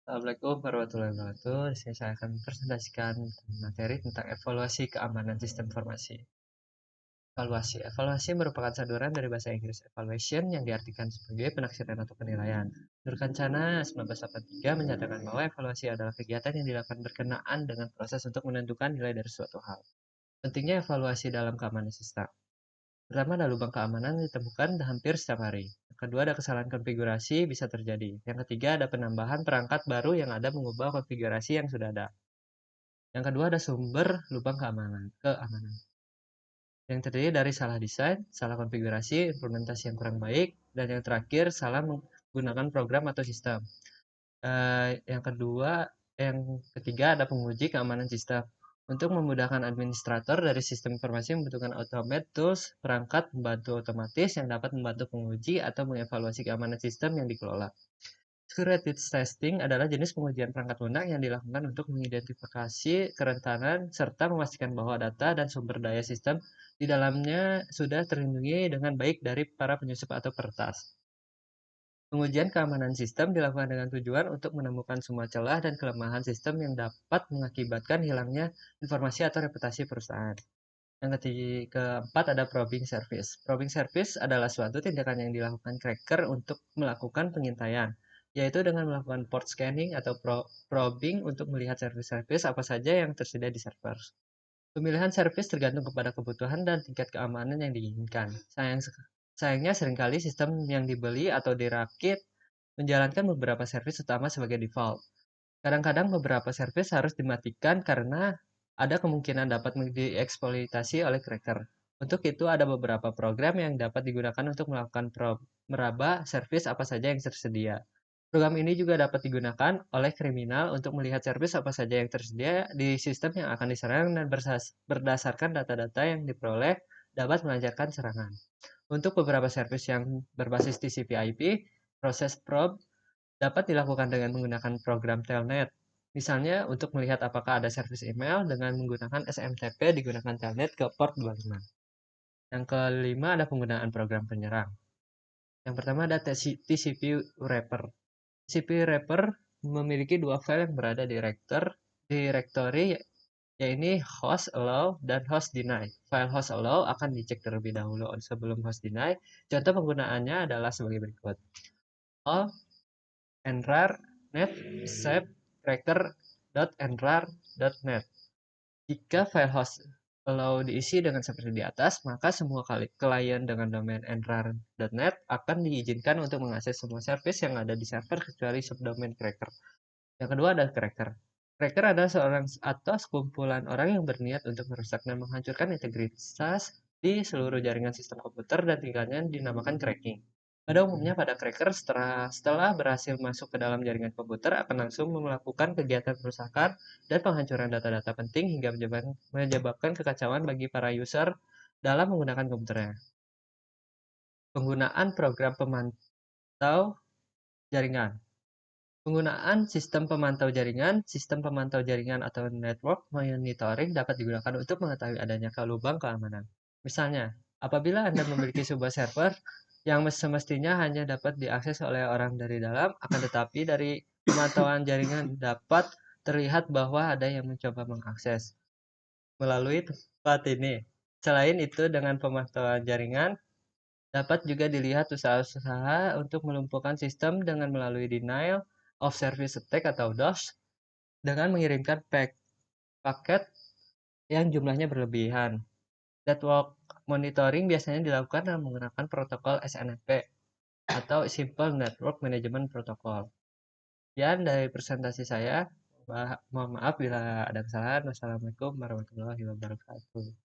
Assalamualaikum warahmatullahi wabarakatuh. Di sini saya akan presentasikan materi tentang evaluasi keamanan sistem informasi. Evaluasi. Evaluasi merupakan sanduran dari bahasa Inggris evaluation yang diartikan sebagai penaksiran atau penilaian. Menurut Kancana 1983 menyatakan bahwa evaluasi adalah kegiatan yang dilakukan berkenaan dengan proses untuk menentukan nilai dari suatu hal. Pentingnya evaluasi dalam keamanan sistem. Pertama, ada lubang keamanan ditemukan hampir setiap hari. Yang kedua, ada kesalahan konfigurasi bisa terjadi. Yang ketiga, ada penambahan perangkat baru yang ada mengubah konfigurasi yang sudah ada. Yang kedua, ada sumber lubang keamanan. Yang terdiri dari salah desain, salah konfigurasi, implementasi yang kurang baik, dan yang terakhir, salah menggunakan program atau sistem. Yang kedua, yang ketiga ada penguji keamanan sistem. Untuk memudahkan administrator dari sistem informasi membutuhkan automate tools, perangkat membantu otomatis yang dapat membantu penguji atau mengevaluasi keamanan sistem yang dikelola. Security testing adalah jenis pengujian perangkat lunak yang dilakukan untuk mengidentifikasi kerentanan serta memastikan bahwa data dan sumber daya sistem di dalamnya sudah terlindungi dengan baik dari para penyusup atau peretas. Pengujian keamanan sistem dilakukan dengan tujuan untuk menemukan semua celah dan kelemahan sistem yang dapat mengakibatkan hilangnya informasi atau reputasi perusahaan. Yang keempat ada probing service. Probing service adalah suatu tindakan yang dilakukan cracker untuk melakukan pengintaian, yaitu dengan melakukan port scanning atau probing untuk melihat service-service apa saja yang tersedia di server. Pemilihan service tergantung kepada kebutuhan dan tingkat keamanan yang diinginkan. Sayangnya seringkali sistem yang dibeli atau dirakit menjalankan beberapa service utama sebagai default. Kadang-kadang beberapa service harus dimatikan karena ada kemungkinan dapat dieksploitasi oleh cracker. Untuk itu ada beberapa program yang dapat digunakan untuk melakukan meraba service apa saja yang tersedia. Program ini juga dapat digunakan oleh kriminal untuk melihat service apa saja yang tersedia di sistem yang akan diserang dan berdasarkan data-data yang diperoleh dapat melancarkan serangan. Untuk beberapa service yang berbasis TCP/IP, proses probe dapat dilakukan dengan menggunakan program telnet. Misalnya untuk melihat apakah ada service email dengan menggunakan SMTP digunakan telnet ke port 25. Yang kelima ada penggunaan program penyerang. Yang pertama ada TCP wrapper. TCP wrapper memiliki dua file yang berada di directory yaitu host allow dan host deny. File host allow akan dicek terlebih dahulu sebelum host deny. Contoh penggunaannya adalah sebagai berikut. All enrar net save cracker.enrar.net. Jika file host allow diisi dengan seperti di atas, maka semua klien dengan domain enrar.net akan diizinkan untuk mengakses semua service yang ada di server kecuali subdomain cracker. Yang kedua adalah cracker. Cracker adalah seorang atau sekumpulan orang yang berniat untuk merusak dan menghancurkan integritas di seluruh jaringan sistem komputer dan tingkatnya dinamakan cracking. Pada umumnya pada cracker setelah berhasil masuk ke dalam jaringan komputer akan langsung melakukan kegiatan perusakan dan penghancuran data-data penting hingga menyebabkan kekacauan bagi para user dalam menggunakan komputernya. Penggunaan program pemantau jaringan. Penggunaan sistem pemantau jaringan atau network monitoring dapat digunakan untuk mengetahui adanya lubang keamanan. Misalnya, apabila Anda memiliki sebuah server yang semestinya hanya dapat diakses oleh orang dari dalam, akan tetapi dari pemantauan jaringan dapat terlihat bahwa ada yang mencoba mengakses melalui tempat ini. Selain itu, dengan pemantauan jaringan, dapat juga dilihat usaha-usaha untuk melumpuhkan sistem dengan melalui denial of service attack atau DOS dengan mengirimkan paket yang jumlahnya berlebihan. Network monitoring biasanya dilakukan dengan menggunakan protokol SNMP atau Simple Network Management Protocol. Sekian dari presentasi saya. Mohon maaf bila ada kesalahan. Wassalamualaikum warahmatullahi wabarakatuh.